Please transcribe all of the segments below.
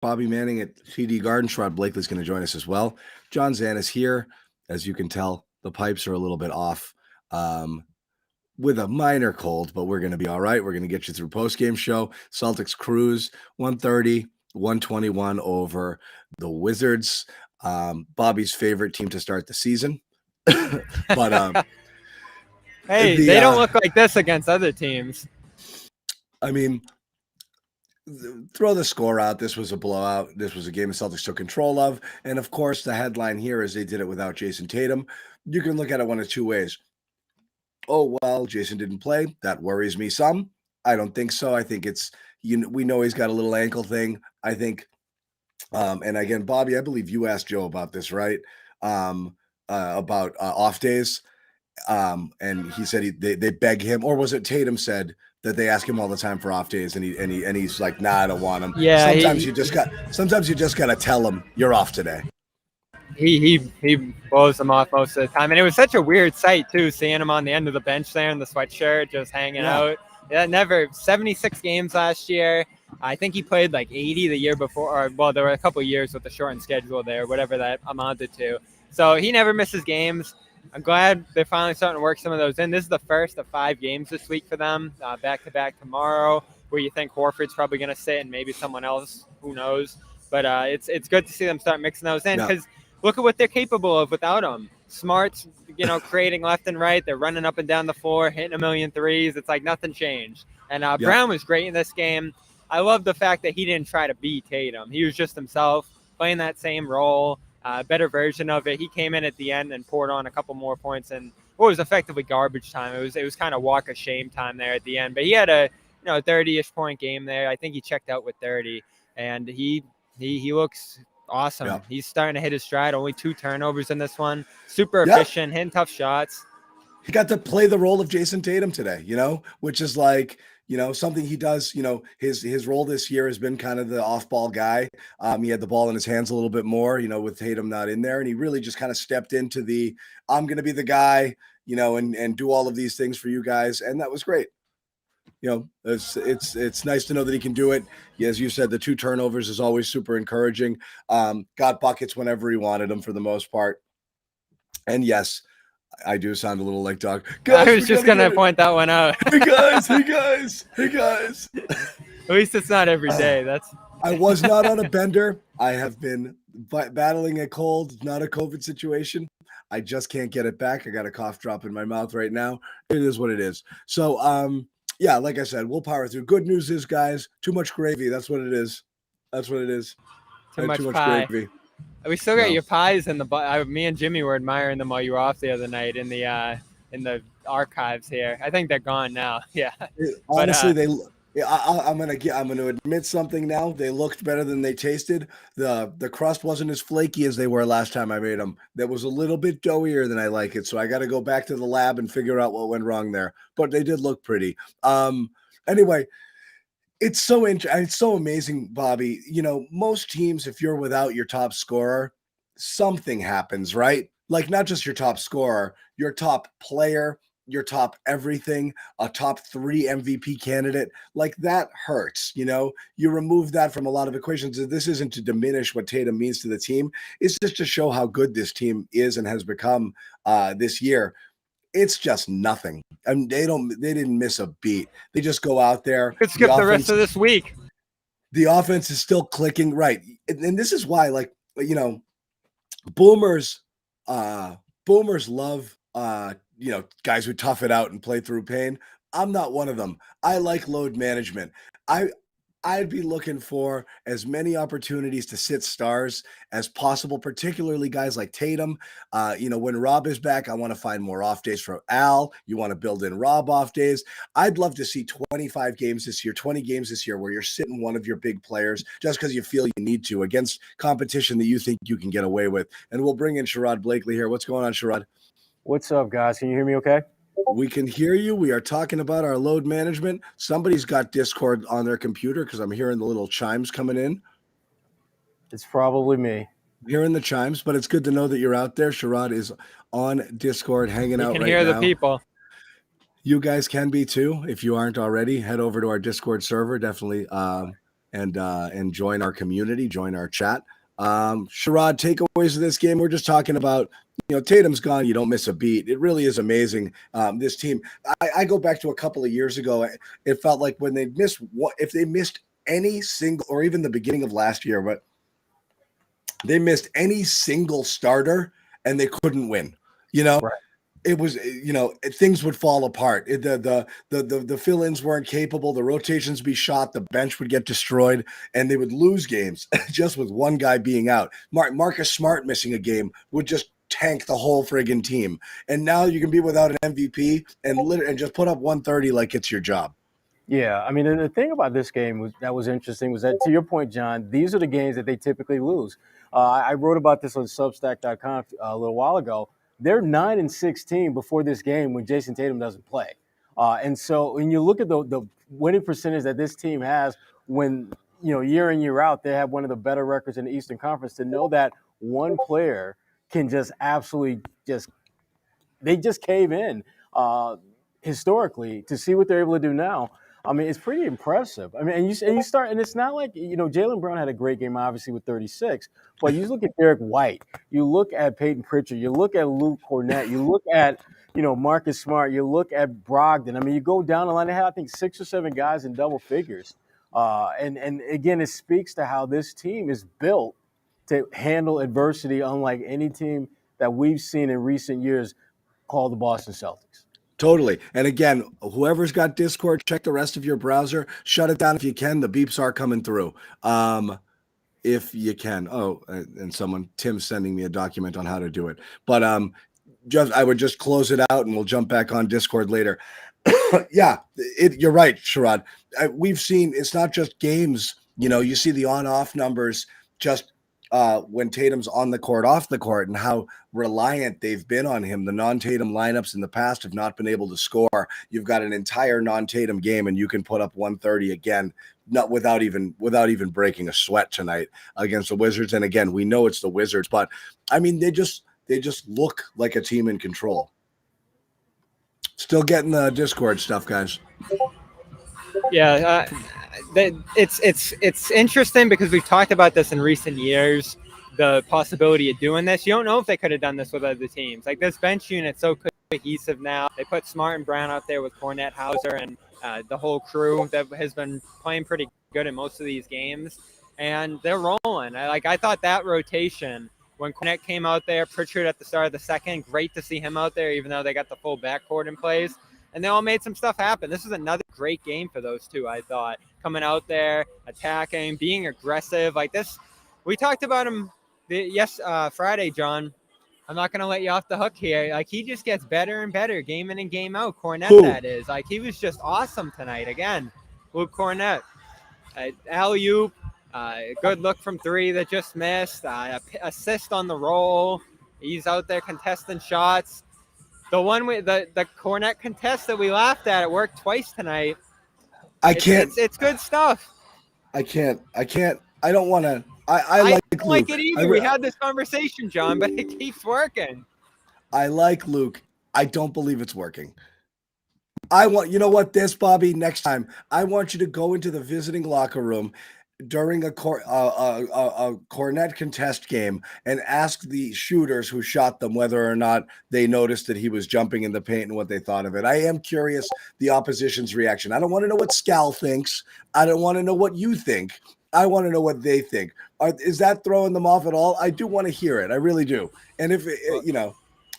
Bobby Manning at TD Garden. Sherrod Blakely is going to join us as well. John Zannis here. As you can tell, the pipes are a little bit off with a minor cold, but we're going to be all right. We're going to get you through postgame show. Celtics cruise 130-121 over the Wizards. Bobby's favorite team to start the season. But hey, they don't look like this against other teams. I mean, throw the score out. This was a blowout. This was a game the Celtics took control of. And of course, the headline here is they did it without Jason Tatum. You can look at it one of two ways. Oh, well, Jason didn't play. That worries me some. I don't think so. I think it's, we know he's got a little ankle thing. I think, and again, Bobby, I believe you asked Joe about this, right? About off days. And he said they beg him, or was it Tatum said that they ask him all the time for off days, and he's like, nah, I don't want them. Yeah. Sometimes you just got to tell him you're off today. He blows them off most of the time, and it was such a weird sight too, seeing him on the end of the bench there in the sweatshirt, just hanging out. Yeah, 76 games last year. I think he played like 80 the year before, there were a couple of years with the shortened schedule there, whatever that amounted to. So he never misses games. I'm glad they're finally starting to work some of those in. This is the first of 5 games this week for them, back-to-back tomorrow, where you think Horford's probably going to sit and maybe someone else, who knows. But it's good to see them start mixing those in because look at what they're capable of without him. Smart's, creating left and right. They're running up and down the floor, hitting a million threes. It's like nothing changed. And Brown was great in this game. I love the fact that he didn't try to be Tatum. He was just himself, playing that same role. Better version of it. He came in at the end and poured on a couple more points, and what was effectively garbage time. It was kind of walk of shame time there at the end. But he had a 30-ish point game there. I think he checked out with 30, and he looks awesome. Yeah. He's starting to hit his stride. Only 2 turnovers in this one. Super efficient, hitting tough shots. He got to play the role of Jason Tatum today, which is like, something he does, his role this year has been kind of the off-ball guy. He had the ball in his hands a little bit more, with Tatum not in there. And he really just kind of stepped into the, I'm going to be the guy, and do all of these things for you guys. And that was great. It's nice to know that he can do it. As you said, the 2 turnovers is always super encouraging. Got buckets whenever he wanted them for the most part. And yes, I do sound a little like Doug. Guys, I was just going to point that one out. Hey guys. At least it's not every day. I was not on a bender. I have been battling a cold, not a COVID situation. I just can't get it back. I got a cough drop in my mouth right now. It is what it is. So, like I said, we'll power through. Good news is, guys, too much gravy. That's what it is. Too much pie. Gravy. We still got your pies in the. Me and Jimmy were admiring them while you were off the other night in the archives here. I think they're gone now. Yeah. Honestly, I'm gonna admit something now. They looked better than they tasted. The crust wasn't as flaky as they were last time I made them. That was a little bit doughier than I like it. So I got to go back to the lab and figure out what went wrong there. But they did look pretty. Anyway. It's so amazing, Bobby. Most teams, if you're without your top scorer, something happens, right? Like not just your top scorer, your top player, your top everything, a top 3 MVP candidate, like that hurts. You remove that from a lot of equations. This isn't to diminish what Tatum means to the team. It's just to show how good this team is and has become this year. It's just nothing. I mean, they didn't miss a beat. They just go out there. Could skip the rest of this week. The offense is still clicking, right? And this is why, boomers love, guys who tough it out and play through pain. I'm not one of them. I like load management. I'd be looking for as many opportunities to sit stars as possible, particularly guys like Tatum. When Rob is back, I want to find more off days for Al. You want to build in Rob off days. I'd love to see 25 games this year, 20 games this year where you're sitting one of your big players just because you feel you need to against competition that you think you can get away with. And we'll bring in Sherrod Blakely here. What's going on, Sherrod? What's up, guys? Can you hear me okay? We can hear you. We are talking about our load management. Somebody's got Discord on their computer because I'm hearing the little chimes coming in. It's probably me. Hearing the chimes, but it's good to know that you're out there. Sherrod is on Discord hanging out right now. You can hear the people. You guys can be too. If you aren't already, head over to our Discord server. Definitely and join our community, join our chat. Sherrod, takeaways of this game. We're just talking about, Tatum's gone. You don't miss a beat. It really is amazing. This team, I go back to a couple of years ago. It felt like when they missed, if they missed any single, or even the beginning of last year, but they missed any single starter and they couldn't win, Right. It was, things would fall apart. The fill-ins weren't capable. The rotations be shot. The bench would get destroyed, and they would lose games just with one guy being out. Marcus Smart missing a game would just tank the whole friggin' team. And now you can be without an MVP and just put up 130 like it's your job. Yeah, I mean, and the thing about this game that was interesting was that, to your point, John, these are the games that they typically lose. I wrote about this on Substack.com a little while ago. They're 9-16 before this game when Jason Tatum doesn't play. And so when you look at the winning percentage that this team has when, year in, year out, they have one of the better records in the Eastern Conference, to know that one player can just absolutely they just cave in historically, to see what they're able to do now. I mean, it's pretty impressive. I mean, and you start, and it's not like, Jaylen Brown had a great game, obviously, with 36, but you look at Derrick White, you look at Peyton Pritchard, you look at Luke Kornet, you look at, Marcus Smart, you look at Brogdon. I mean, you go down the line, they had, I think, 6 or 7 guys in double figures. And again, it speaks to how this team is built to handle adversity, unlike any team that we've seen in recent years, called the Boston Celtics. Totally. And again, whoever's got Discord, check the rest of your browser. Shut it down if you can. The beeps are coming through. If you can. Oh, and Tim's sending me a document on how to do it. But I would just close it out and we'll jump back on Discord later. Yeah, you're right, Sherrod. We've seen, it's not just games. You see the on-off numbers just when Tatum's on the court, off the court, and how reliant they've been on him. The non-Tatum lineups in the past have not been able to score. You've got an entire non-Tatum game, and you can put up 130 again, not without even breaking a sweat tonight against the Wizards. And again, we know it's the Wizards, but I mean, they just look like a team in control. Still getting the Discord stuff, guys. Yeah, it's interesting because we've talked about this in recent years, the possibility of doing this. You don't know if they could have done this with other teams. Like, this bench unit's so cohesive now. They put Smart and Brown out there with Kornet, Hauser, and the whole crew that has been playing pretty good in most of these games, and they're rolling. I thought that rotation, when Kornet came out there, Pritchard at the start of the second, great to see him out there, even though they got the full backcourt in place. And they all made some stuff happen. This is another great game for those two, I thought. Coming out there, attacking, being aggressive. Like this, we talked about him Friday, John. I'm not going to let you off the hook here. Like, he just gets better and better game in and game out. Kornet, that is. Like, he was just awesome tonight. Again, Luke Kornet. Alley-oop, good look from 3 that just missed. Assist on the roll. He's out there contesting shots. The one with the Kornet contest that we laughed at, it worked twice tonight. It's good stuff. I don't want to. I like Luke. Like it either. We had this conversation, John, but it keeps working. I like Luke. I don't believe it's working. Bobby, next time, I want you to go into the visiting locker room during a Kornet contest game and ask the shooters who shot them whether or not they noticed that he was jumping in the paint and what they thought of it. I am curious the opposition's reaction. I don't want to know what Scal thinks. I don't want to know what you think. I want to know what they think. Is that throwing them off at all? I do want to hear it. I really do. And if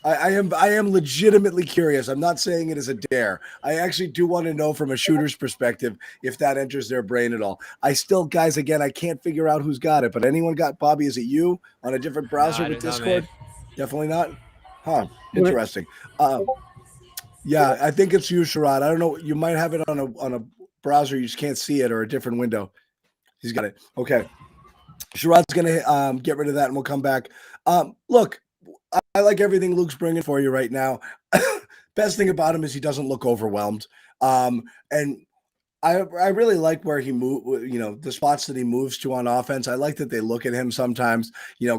I am legitimately curious. I'm not saying it as a dare. I actually do want to know from a shooter's perspective if that enters their brain at all. Guys, again, I can't figure out who's got it, but anyone got, Bobby, is it you on a different browser with Discord? Definitely not? Huh. Interesting. Yeah, I think it's you, Sherrod. I don't know. You might have it on a browser. You just can't see it, or a different window. He's got it. Okay. Sherrod's going to get rid of that, and we'll come back. Look, I like everything Luke's bringing for you right now. Best thing about him is he doesn't look overwhelmed. And I really like where he the spots that he moves to on offense. I like that they look at him sometimes,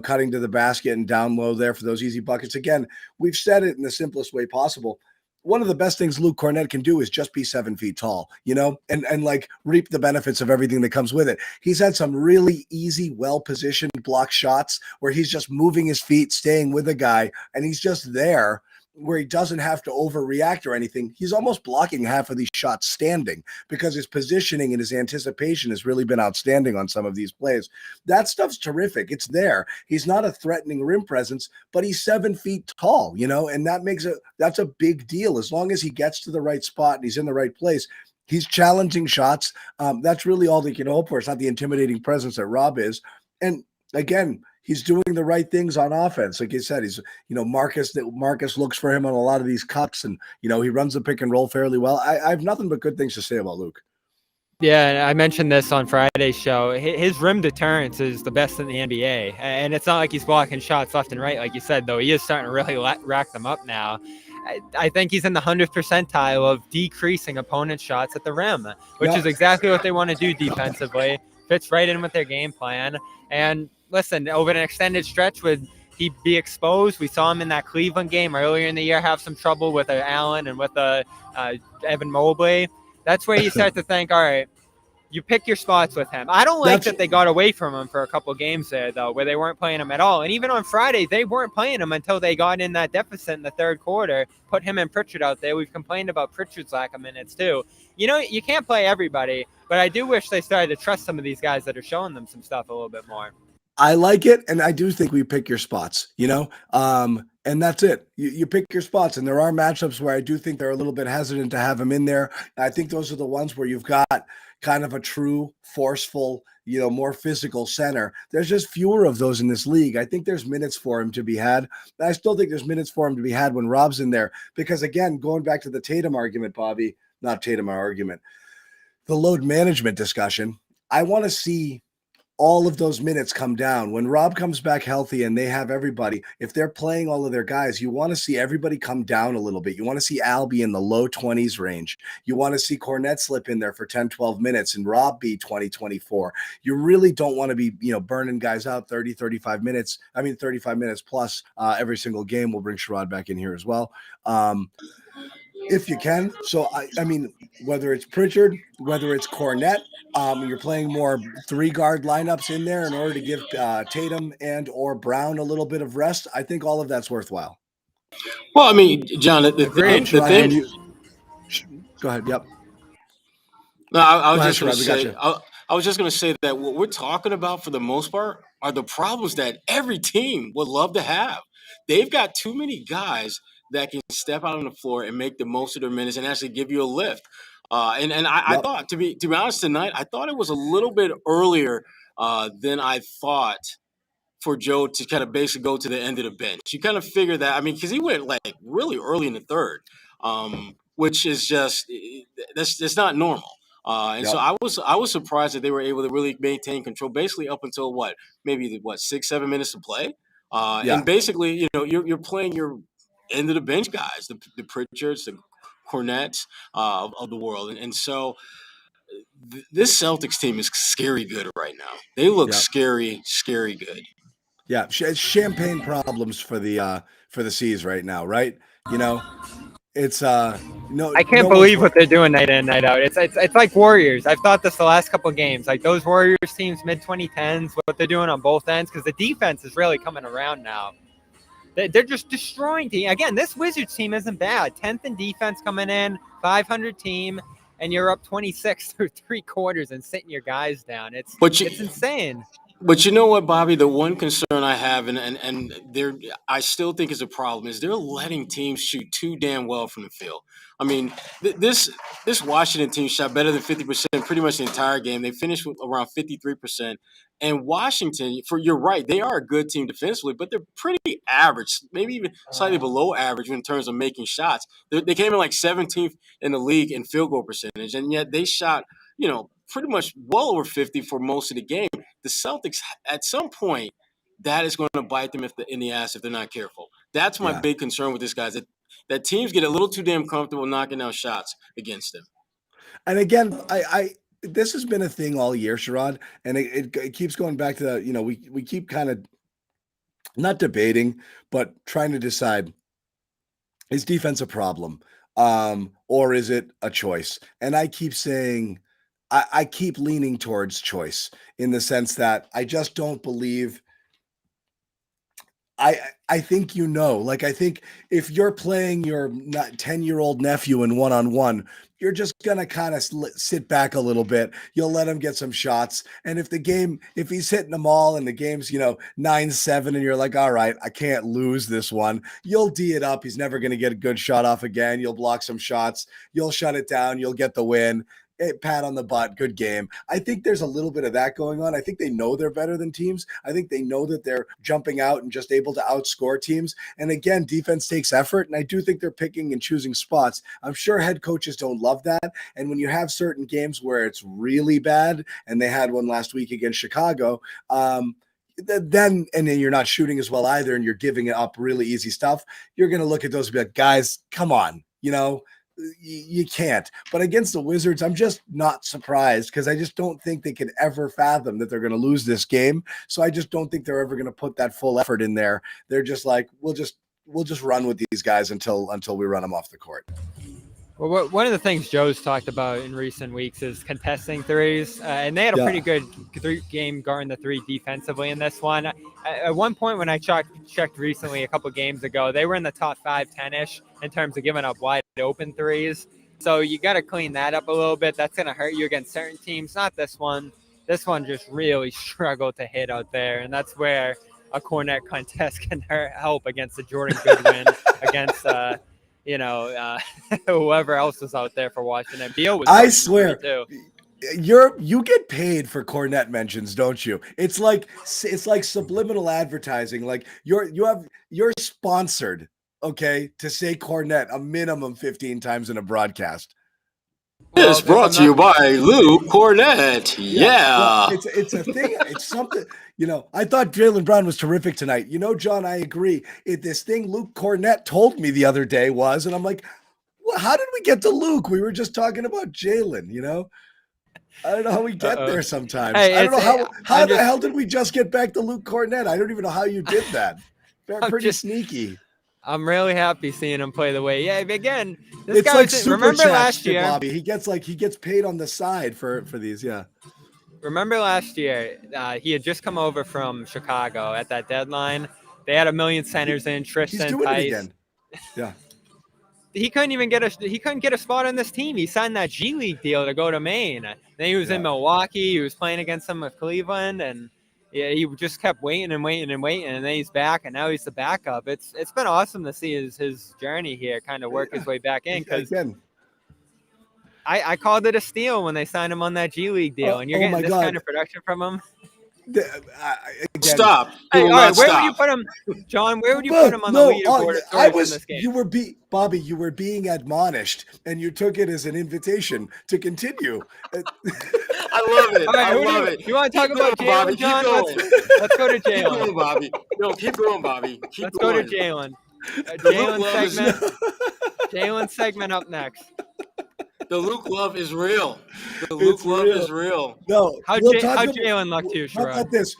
cutting to the basket and down low there for those easy buckets. Again, we've said it in the simplest way possible. one of the best things Luke Kornet can do is just be 7 feet tall, and like reap the benefits of everything that comes with it. He's had some really easy, well-positioned block shots where he's just moving his feet, staying with a guy, and he's just there where he doesn't have to overreact or anything. He's almost blocking half of these shots standing because his positioning and his anticipation has really been outstanding on some of these plays. That stuff's terrific. It's there. He's not a threatening rim presence, but he's 7 feet tall, and that's a big deal. As long as he gets to the right spot and he's in the right place, he's challenging shots. That's really all they can hope for. It's not the intimidating presence that Rob is. And again, he's doing the right things on offense. Like you said, he's, Marcus looks for him on a lot of these cuts, and, he runs the pick and roll fairly well. I have nothing but good things to say about Luke. Yeah, I mentioned this on Friday's show. His rim deterrence is the best in the NBA. And it's not like he's blocking shots left and right, like you said, though. He is starting to really rack them up now. I think he's in the 100th percentile of decreasing opponent shots at the rim, which is exactly what they want to do defensively. Fits right in with their game plan. And listen, over an extended stretch, would he be exposed? We saw him in that Cleveland game earlier in the year have some trouble with Allen and with Evan Mobley. That's where you start to think, all right, you pick your spots with him. I don't like that they got away from him for a couple games there, though, where they weren't playing him at all. And even on Friday, they weren't playing him until they got in that deficit in the third quarter, put him and Pritchard out there. We've complained about Pritchard's lack of minutes, too. You can't play everybody, but I do wish they started to trust some of these guys that are showing them some stuff a little bit more. I like it, and I do think we pick your spots, and that's it. You pick your spots, and there are matchups where I do think they're a little bit hesitant to have him in there. I think those are the ones where you've got kind of a true, forceful, more physical center. There's just fewer of those in this league. I think there's minutes for him to be had. And I still think there's minutes for him to be had when Rob's in there, because, again, going back to the Tatum argument, Bobby, not Tatum argument, the load management discussion, I want to see all of those minutes come down. When Rob comes back healthy and they have everybody, if they're playing all of their guys, you want to see everybody come down a little bit. You want to see Al be in the low 20s range. You want to see Kornet slip in there for 10, 12 minutes and Rob be 20, 24. You really don't want to be, burning guys out 30, 35 minutes. 35 minutes plus every single game. We'll bring Sherrod back in here as well. If you can. So, whether it's Pritchard, whether it's Kornet, you're playing more 3-guard lineups in there in order to give Tatum and or Brown a little bit of rest. I think all of that's worthwhile. Well, John, the thing. Go ahead. Yep. No, I was just going to say that what we're talking about for the most part are the problems that every team would love to have. They've got too many guys that can step out on the floor and make the most of their minutes and actually give you a lift. I thought, to be honest, tonight, I thought it was a little bit earlier than I thought for Joe to kind of basically go to the end of the bench. You kind of figure that, because he went like really early in the third, which is just that's not normal. So I was surprised that they were able to really maintain control basically up until maybe 6-7 minutes to play. And basically, you're playing your end of the bench guys, the Pritchards, the Kornets of the world. And so this Celtics team is scary good right now. They look scary good. Yeah, champagne problems for the C's right now, right? It's no. I can't believe what they're doing night in, night out. It's like Warriors. I've thought this the last couple of games. Like those Warriors teams, mid-2010s, what they're doing on both ends, because the defense is really coming around now. They're just destroying team. Again, this Wizards team isn't bad. 10th in defense coming in, 500 team, and you're up 26 through 3 quarters and sitting your guys down. It's insane. But you know what, Bobby? The one concern I have, and I still think is a problem, is they're letting teams shoot too damn well from the field. This Washington team shot better than 50% pretty much the entire game. They finished with around 53%. And Washington, you're right, they are a good team defensively, but they're pretty average, maybe even slightly below average in terms of making shots. They came in like 17th in the league in field goal percentage, and yet they shot, pretty much well over 50 for most of the game. The Celtics, at some point, that is going to bite them in the ass if they're not careful. That's my big concern with this guy, that teams get a little too damn comfortable knocking down shots against them. And again, I this has been a thing all year, Sherrod, and it keeps going back to we keep kind of not debating, but trying to decide, is defense a problem? or is it a choice? And I keep saying, I keep leaning towards choice in the sense that I just don't believe. I think like I think if you're playing your 10-year-old nephew in one-on-one, you're just gonna kind of sit back a little bit. You'll let him get some shots, and if he's hitting them all, and the game's 9-7, and you're like, all right, I can't lose this one. You'll D it up. He's never gonna get a good shot off again. You'll block some shots. You'll shut it down. You'll get the win. Pat on the butt, good game. I think there's a little bit of that going on. I think they know they're better than teams. I think they know that they're jumping out and just able to outscore teams. And again, defense takes effort, and I do think they're picking and choosing spots. I'm sure head coaches don't love that. And when you have certain games where it's really bad, and they had one last week against Chicago, then you're not shooting as well either, and you're giving up really easy stuff, you're going to look at those and be like, guys, come on, you can't. But against the Wizards, I'm just not surprised because I just don't think they could ever fathom that they're going to lose this game. So I just don't think they're ever going to put that full effort in there. They're just like, we'll just run with these guys until we run them off the court. Well, one of the things Joe's talked about in recent weeks is contesting threes, and they had a pretty good game guarding the three defensively in this one. At one point when I checked recently a couple games ago, they were in the top 5, 10-ish in terms of giving up wide open threes. So you got to clean that up a little bit. That's going to hurt you against certain teams. Not this one. This one just really struggled to hit out there, and that's where a Kornet contest can help against the Jordan Goodwin, against whoever else is out there for Washington. Beal was. I swear, you get paid for Kornet mentions, don't you? It's like subliminal advertising. Like you're sponsored, okay, to say Kornet a minimum 15 times in a broadcast. It's brought to you by Luke Kornet. Yeah. Well, it's a thing. It's something. I thought Jaylen Brown was terrific tonight. John, I agree. This thing Luke Kornet told me the other day was, and I'm like, well, how did we get to Luke? We were just talking about Jaylen, I don't know how we get there sometimes. Hey, I don't know how the hell did we just get back to Luke Kornet? I don't even know how you did that. Pretty sneaky. I'm really happy seeing him play the way. Yeah, again, it's guy like super chats last year, Bobby. He gets paid on the side for these. Yeah. Remember last year, he had just come over from Chicago at that deadline. They had a million centers in. Tristan, he's doing it again. Yeah. He couldn't get a spot on this team. He signed that G League deal to go to Maine. Then he was in Milwaukee. He was playing against them with Cleveland, and he just kept waiting, and then he's back, and now he's the backup. It's been awesome to see his journey here kind of work his way back in, because I called it a steal when they signed him on that G League deal, and you're getting this kind of production from him. Stop. Hey, all right, where would you put him, John? Where would you put him on the leaderboard? In this game? Bobby, you were being admonished, and you took it as an invitation to continue. I love it. Right, I love it. You want to talk about Jaylen, John? Let's go to Jaylen. Keep going, Bobby. No, keep going, Bobby. Let's go to Jaylen. Jaylen segment up next. The Luke love is real. The Luke love is real. No, how Jaylen look to you, Sherrod? How about this?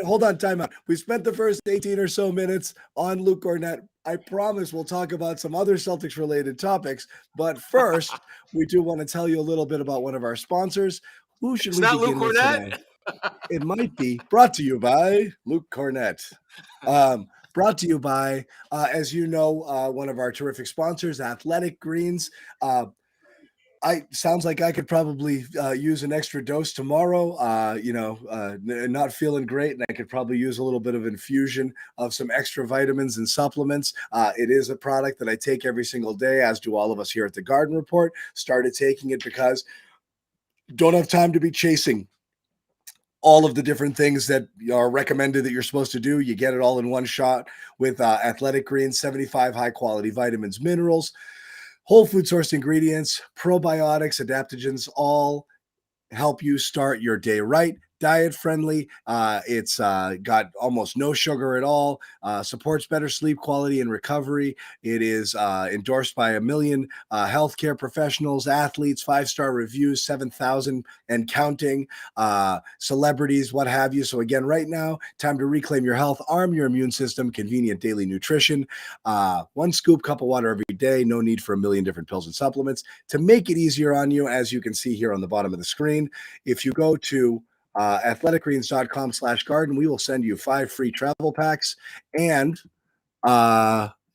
Hold on, time out. We've spent the first 18 or so minutes on Luke Kornet. I promise we'll talk about some other Celtics-related topics. But first, we do want to tell you a little bit about one of our sponsors. Who should we begin with today? It might be brought to you by Luke Kornet. Brought to you by, as you know, one of our terrific sponsors, Athletic Greens. Sounds like I could probably use an extra dose tomorrow. Not feeling great, and I could probably use a little bit of infusion of some extra vitamins and supplements. It is a product that I take every single day, as do all of us here at the Garden Report. Started taking it because don't have time to be chasing all of the different things that are recommended that you're supposed to do. You get it all in one shot with Athletic Greens, 75 high-quality vitamins, minerals, whole food sourced ingredients, probiotics, adaptogens, all help you start your day right. diet friendly. It's got almost no sugar at all. Supports better sleep quality and recovery. It is endorsed by 1 million healthcare professionals, athletes, 5-star reviews, 7,000 and counting, celebrities, what have you. So again, right now, time to reclaim your health, arm your immune system, convenient daily nutrition, 1 scoop, cup of water every day. No need for 1 million different pills and supplements. To make it easier on you, as you can see here on the bottom of the screen, if you go to athleticgreens.com/garden, we will send you 5 free travel packs and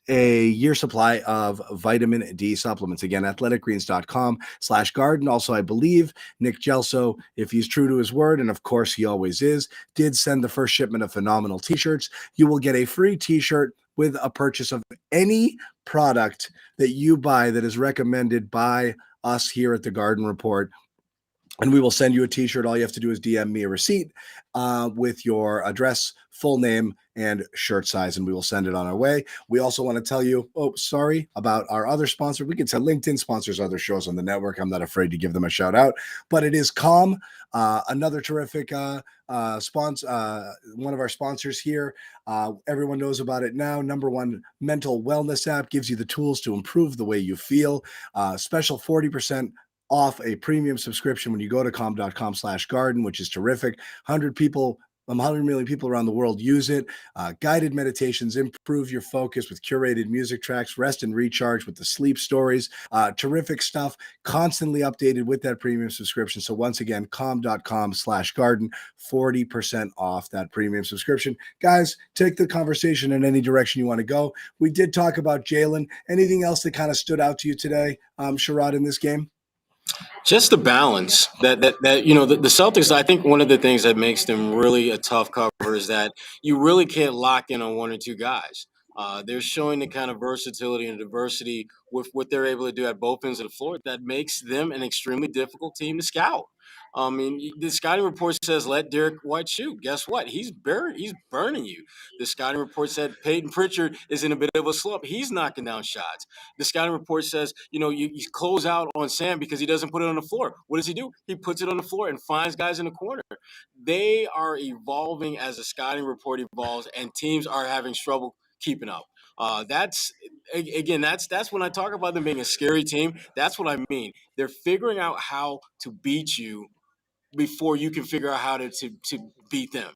a year supply of vitamin D supplements. Again, athleticgreens.com/garden. Also, I believe Nick Gelso, if he's true to his word, and of course he always is, did send the first shipment of phenomenal t-shirts. You will get a free t-shirt with a purchase of any product that you buy that is recommended by us here at the Garden Report. And we will send you a t-shirt. All you have to do is DM me a receipt with your address, full name, and shirt size, and we will send it on our way. We also want to tell you, about our other sponsor. We can tell LinkedIn sponsors other shows on the network. I'm not afraid to give them a shout out, but it is Calm, another terrific sponsor, one of our sponsors here. Everyone knows about it now. #1 mental wellness app, gives you the tools to improve the way you feel. Special 40% off a premium subscription when you go to calm.com/garden, which is terrific. 100 million people around the world use it. Guided meditations improve your focus with curated music tracks, rest and recharge with the sleep stories. Terrific stuff, constantly updated with that premium subscription. So once again, calm.com/garden, 40% off that premium subscription. Guys, take the conversation in any direction you want to go. We did talk about Jalen. Anything else that kind of stood out to you today, Sherrod, in this game? Just the balance that the Celtics. I think one of the things that makes them really a tough cover is that you really can't lock in on 1 or 2 guys. They're showing the kind of versatility and diversity with what they're able to do at both ends of the floor that makes them an extremely difficult team to scout. I mean, the scouting report says let Derrick White shoot. Guess what? He's burning you. The scouting report said Peyton Pritchard is in a bit of a slump. He's knocking down shots. The scouting report says, you close out on Sam because he doesn't put it on the floor. What does he do? He puts it on the floor and finds guys in the corner. They are evolving as the scouting report evolves, and teams are having trouble keeping up. That's when I talk about them being a scary team. That's what I mean. They're figuring out how to beat you before you can figure out how to beat them.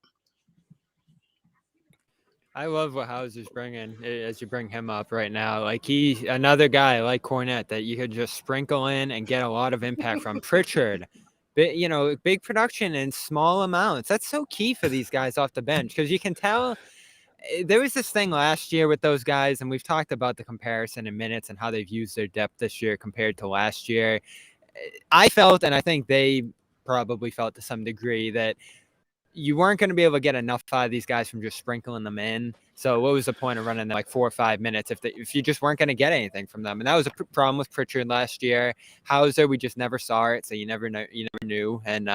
I love what Hauser's bringing as you bring him up right now. Like, he's another guy like Kornet that you could just sprinkle in and get a lot of impact from. Pritchard, big production in small amounts. That's so key for these guys off the bench, because you can tell there was this thing last year with those guys, and we've talked about the comparison in minutes and how they've used their depth this year compared to last year. I felt, and I think they probably felt to some degree, that you weren't going to be able to get enough out of these guys from just sprinkling them in. So what was the point of running them like 4 or 5 minutes if you just weren't going to get anything from them? And that was a problem with Pritchard last year. Hauser, we just never saw it, so you never knew. And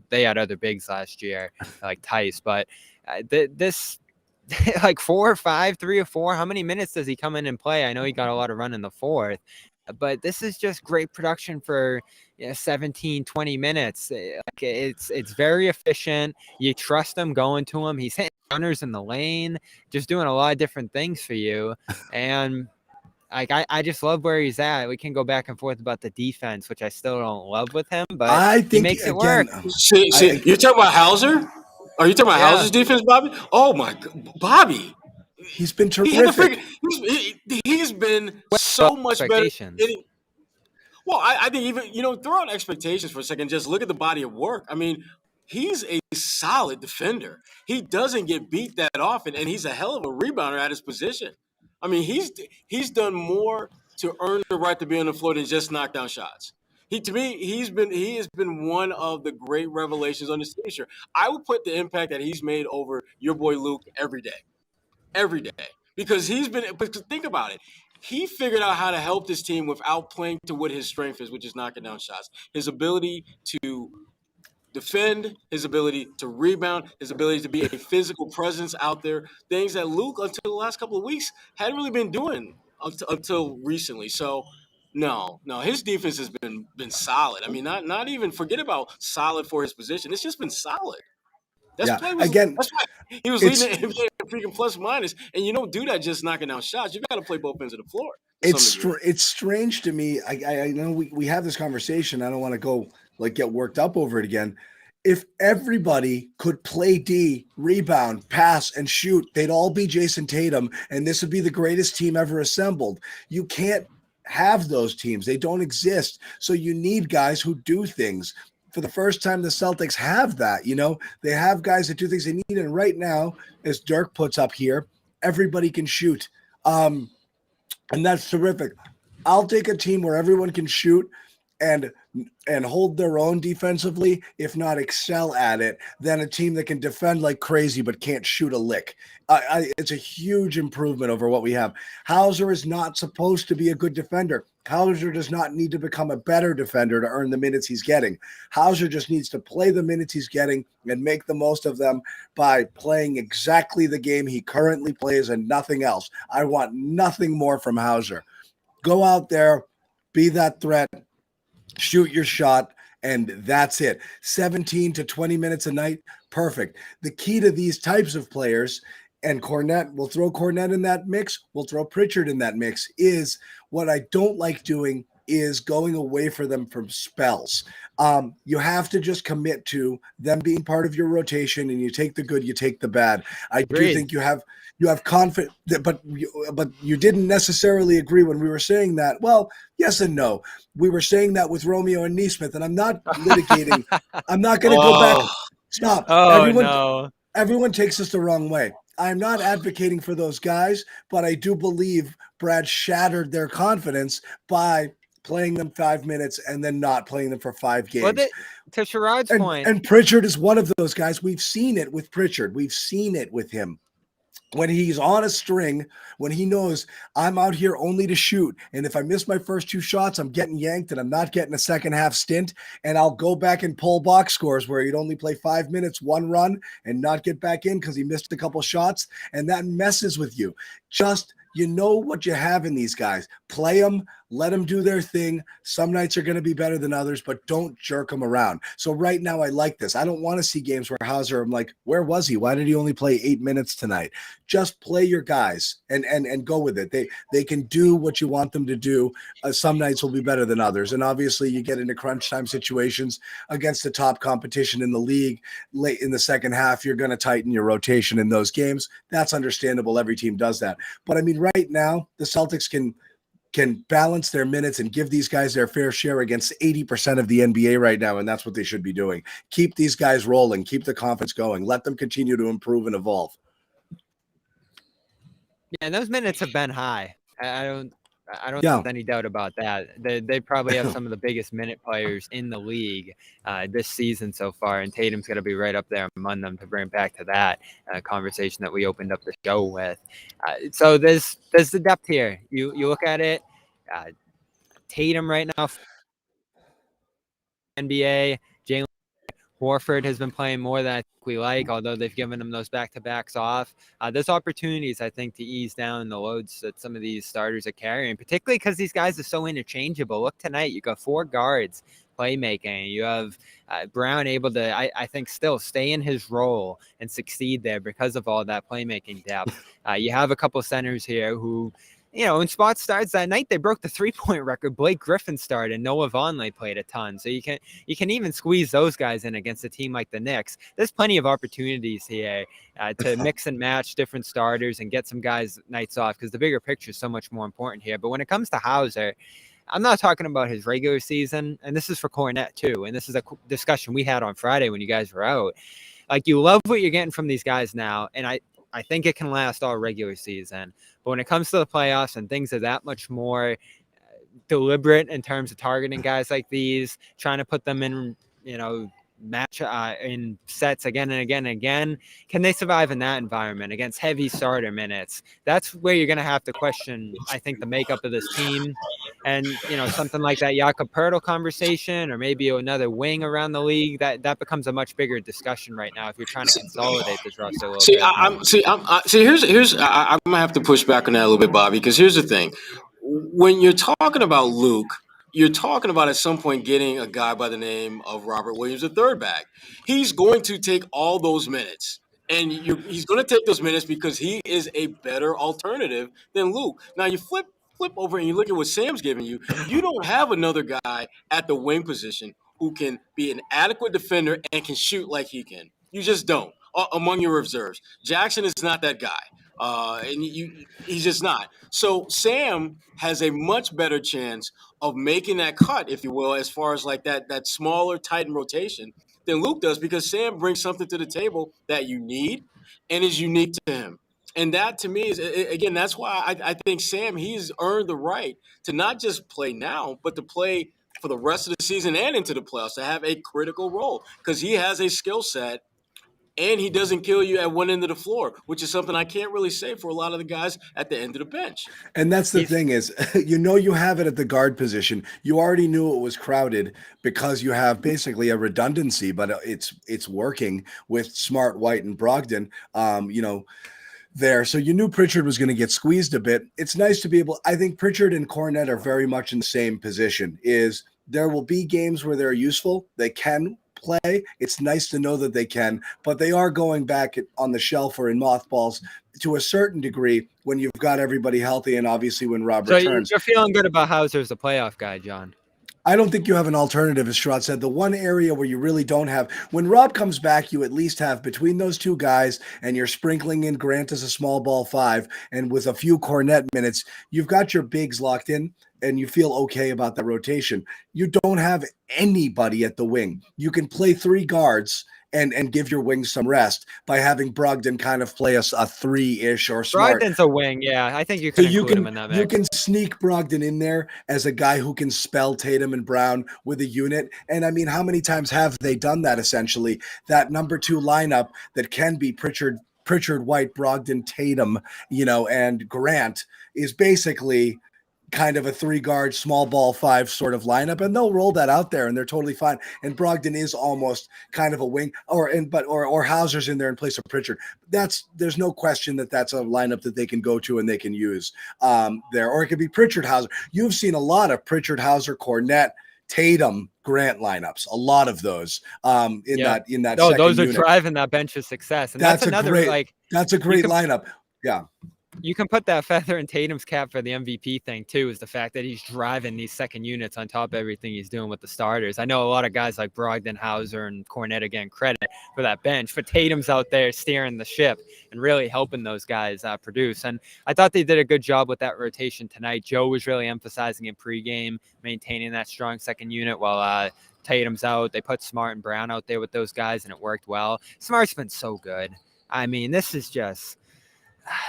they had other bigs last year like Tice, but this like 4 or 5, 3 or 4. How many minutes does he come in and play? I know he got a lot of run in the 4th. But this is just great production for 17, 20 minutes. It's very efficient. You trust him going to him. He's hitting runners in the lane, just doing a lot of different things for you. And I just love where he's at. We can go back and forth about the defense, which I still don't love with him, but I think he makes it work. See, you're talking about Hauser? Are you talking about Hauser's defense, Bobby? Oh my God, Bobby. He's been terrific. He's been so much better. Well, I think even, throw out expectations for a second. Just look at the body of work. I mean, he's a solid defender. He doesn't get beat that often, and he's a hell of a rebounder at his position. I mean, he's done more to earn the right to be on the floor than just knock down shots. He has been one of the great revelations on this team this year. I would put the impact that he's made over your boy Luke every day. Because think about it. He figured out how to help this team without playing to what his strength is, which is knocking down shots. His ability to defend, his ability to rebound, his ability to be a physical presence out there, things that Luke, until the last couple of weeks, hadn't really been doing until recently. So, no, his defense has been solid. I mean, not even forget about solid for his position. It's just been solid. Yeah. That's Again, why he was leading the NBA in freaking plus minus, and you don't do that just knocking down shots. You got to play both ends of the floor. it's strange to me. I know we have this conversation. I don't want to go get worked up over it again. If everybody could play D, rebound, pass, and shoot, they'd all be Jason Tatum, and this would be the greatest team ever assembled. You can't have those teams. They don't exist. So you need guys who do things. For the first time, the Celtics have that. They have guys that do things they need. And right now, as Dirk puts up here, everybody can shoot. And that's terrific. I'll take a team where everyone can shoot and hold their own defensively, if not excel at it, than a team that can defend like crazy but can't shoot a lick. It's a huge improvement over what we have. Hauser is not supposed to be a good defender. Hauser does not need to become a better defender to earn the minutes he's getting. Hauser just needs to play the minutes he's getting and make the most of them by playing exactly the game he currently plays and nothing else. I want nothing more from Hauser. Go out there, be that threat, shoot your shot, and that's it. 17 to 20 minutes a night, perfect. The key to these types of players, and Kornet, we'll throw Kornet in that mix, we'll throw Pritchard in that mix, is what I don't like doing is going away for them from spells. You have to just commit to them being part of your rotation, and you take the good, you take the bad. I do think you have confidence, but you didn't necessarily agree when we were saying that. Well, yes and no. We were saying that with Romeo and Neesmith, and I'm not litigating. I'm not going to go back. Stop. No. Everyone takes this the wrong way. I'm not advocating for those guys, but I do believe Brad shattered their confidence by playing them 5 minutes and then not playing them for 5 games. Well, to Sherrod's point. And Pritchard is one of those guys. We've seen it with Pritchard. We've seen it with him. When he's on a string, when he knows I'm out here only to shoot, and if I miss my first 2 shots, I'm getting yanked and I'm not getting a second half stint, and I'll go back and pull box scores where he'd only play 5 minutes, 1 run, and not get back in because he missed a couple shots, and that messes with you. Just you know what you have in these guys. Play them, let them do their thing. Some nights are going to be better than others, but don't jerk them around. So right now I like this. I don't want to see games where Hauser, I'm like, where was he? Why did he only play 8 minutes tonight? Just play your guys and go with it. They can do what you want them to do. Some nights will be better than others. And obviously you get into crunch time situations against the top competition in the league late in the second half. You're going to tighten your rotation in those games. That's understandable. Every team does that. But I mean, right now the Celtics can balance their minutes and give these guys their fair share against 80% of the NBA right now, and that's what they should be doing. Keep these guys rolling. Keep the confidence going. Let them continue to improve and evolve. Yeah, and those minutes have been high. I don't have any doubt about that. They probably have some of the biggest minute players in the league this season so far, and Tatum's going to be right up there among them to bring back to that conversation that we opened up the show with. So there's the depth here. You look at it, Tatum right now, NBA, Jalen Horford has been playing more than I think we like, although they've given him those back-to-backs off. There's opportunities, I think, to ease down the loads that some of these starters are carrying, particularly because these guys are so interchangeable. Look tonight, you got 4 guards playmaking. You have Brown able to, I think, still stay in his role and succeed there because of all that playmaking depth. You have a couple centers here who, when Spot starts that night, they broke the 3-point record. Blake Griffin started, and Noah Vonleh played a ton. So you can even squeeze those guys in against a team like the Knicks. There's plenty of opportunities here to mix and match different starters and get some guys nights off because the bigger picture is so much more important here. But when it comes to Hauser, I'm not talking about his regular season, and this is for Kornet too. And this is a discussion we had on Friday when you guys were out. Like, you love what you're getting from these guys now, and I think it can last all regular season. But when it comes to the playoffs and things are that much more deliberate in terms of targeting guys like these, trying to put them in, match in sets again and again and again, can they survive in that environment against heavy starter minutes? That's where you're going to have to question, I think, the makeup of this team. And, something like that Jakob Poeltl conversation, or maybe another wing around the league, that becomes a much bigger discussion right now if you're trying to consolidate this roster a little bit. Here's I'm gonna have to push back on that a little bit, Bobby, because here's the thing: when you're talking about Luke, you're talking about at some point getting a guy by the name of Robert Williams, a third back. He's going to take all those minutes. And he's going to take those minutes because he is a better alternative than Luke. Now you flip over and you look at what Sam's giving you. You don't have another guy at the wing position who can be an adequate defender and can shoot like he can. You just don't among your reserves. Jackson is not that guy. He's just not. So Sam has a much better chance of making that cut, if you will, as far as like that smaller, tightened rotation than Luke does, because Sam brings something to the table that you need and is unique to him. And that to me is, again, that's why I think Sam, he's earned the right to not just play now, but to play for the rest of the season and into the playoffs, to have a critical role, because he has a skill set and he doesn't kill you at one end of the floor, which is something I can't really say for a lot of the guys at the end of the bench. And that's the thing is, you have it at the guard position. You already knew it was crowded because you have basically a redundancy, but it's working with Smart, White, and Brogdon. There. So you knew Pritchard was going to get squeezed a bit. It's nice to be able, I think Pritchard and Kornet are very much in the same position. Is there will be games where they're useful. They can play. It's nice to know that they can, but they are going back on the shelf or in mothballs to a certain degree when you've got everybody healthy and obviously when Rob returns. So you're feeling good about Hauser as a playoff guy, John? I don't think you have an alternative, as Sherrod said. The one area where you really don't have, when Rob comes back, you at least have between those two guys, and you're sprinkling in Grant as a small ball 5, and with a few Kornet minutes, you've got your bigs locked in, and you feel okay about that rotation. You don't have anybody at the wing. You can play 3 guards and give your wings some rest by having Brogdon kind of play a 3-ish or Smart. Brogdon's a wing, yeah. I think you can include him in that mix. You can sneak Brogdon in there as a guy who can spell Tatum and Brown with a unit. And I mean, how many times have they done that essentially? That number 2 lineup that can be Pritchard, White, Brogdon, Tatum, and Grant is basically kind of a 3-guard, small ball 5 sort of lineup, and they'll roll that out there, and they're totally fine. And Brogdon is almost kind of a wing, or Hauser's in there in place of Pritchard. There's no question that that's a lineup that they can go to and they can use there, or it could be Pritchard, Hauser. You've seen a lot of Pritchard, Hauser, Kornet, Tatum, Grant lineups, a lot of those in that. No, those are driving that bench's success, and that's another that's a great lineup. Yeah. You can put that feather in Tatum's cap for the MVP thing too, is the fact that he's driving these second units on top of everything he's doing with the starters. I know a lot of guys like Brogdon, Hauser, and Kornet are getting credit for that bench, but Tatum's out there steering the ship and really helping those guys produce. And I thought they did a good job with that rotation tonight. Joe was really emphasizing in pregame, maintaining that strong second unit while Tatum's out. They put Smart and Brown out there with those guys, and it worked well. Smart's been so good. I mean, this is just...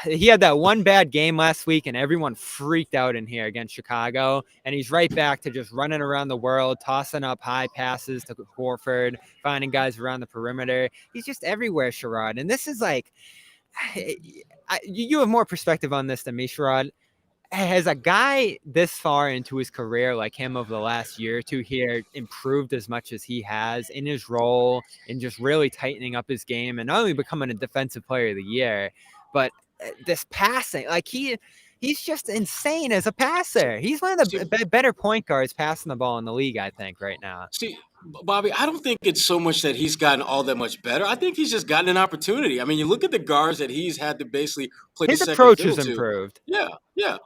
He had that one bad game last week, and everyone freaked out in here against Chicago. And he's right back to just running around the world, tossing up high passes to Horford, finding guys around the perimeter. He's just everywhere, Sherrod. And this is like, you have more perspective on this than me, Sherrod. Has a guy this far into his career, like him over the last year or two here, improved as much as he has in his role and just really tightening up his game and not only becoming a defensive player of the year, but this passing, like he's just insane as a passer. He's one of the better point guards passing the ball in the league, I think, right now. See, Bobby, I don't think it's so much that he's gotten all that much better. I think he's just gotten an opportunity. I mean, you look at the guards that he's had to basically play his the second approach fiddle has to. improved. Yeah.